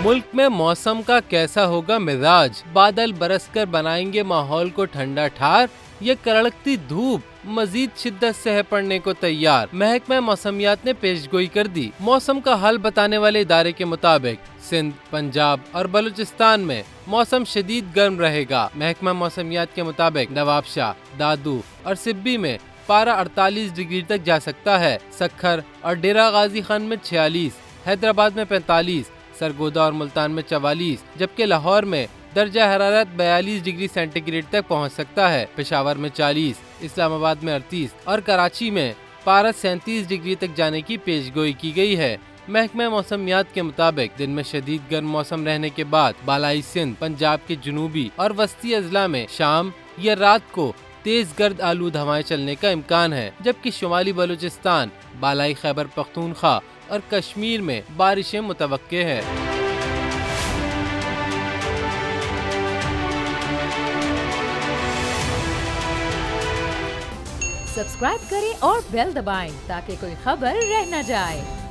मुल्क में मौसम का कैसा होगा मिजाज? बादल बरसकर बनाएंगे माहौल को ठंडा ठार, ये कड़कती धूप मजीद शिद्दत से है पड़ने को तैयार। महकमा मौसमियात ने पेशगोई कर दी। मौसम का हाल बताने वाले इदारे के मुताबिक सिंध, पंजाब और बलूचिस्तान में मौसम शदीद गर्म रहेगा। महकमा मौसमियात के मुताबिक नवाबशाह, दादू और सिब्बी में पारा 48 डिग्री तक जा सकता है। सखर और डेरा गाजी खान में 46, हैदराबाद में 45, सरगोदा और मुल्तान में 44, जबकि लाहौर में दर्जा हरारत 42 डिग्री सेंटीग्रेड तक पहुंच सकता है। पेशावर में 40, इस्लामाबाद में 38 और कराची में पारा 37 डिग्री तक जाने की पेशगोई की गई है। महकमा मौसमियात के मुताबिक दिन में शदीद गर्म मौसम रहने के बाद बालाई सिंध, पंजाब के जुनूबी और वस्ती अजला में शाम या रात को तेज गर्द आलूद हवाएं चलने का इम्कान है, जबकि शुमाली बलूचिस्तान, बालाई खैबर पख्तूनख्वा और कश्मीर में बारिशें मुतवक्के है। सब्सक्राइब करें और बेल दबाएं ताकि कोई खबर रह न जाए।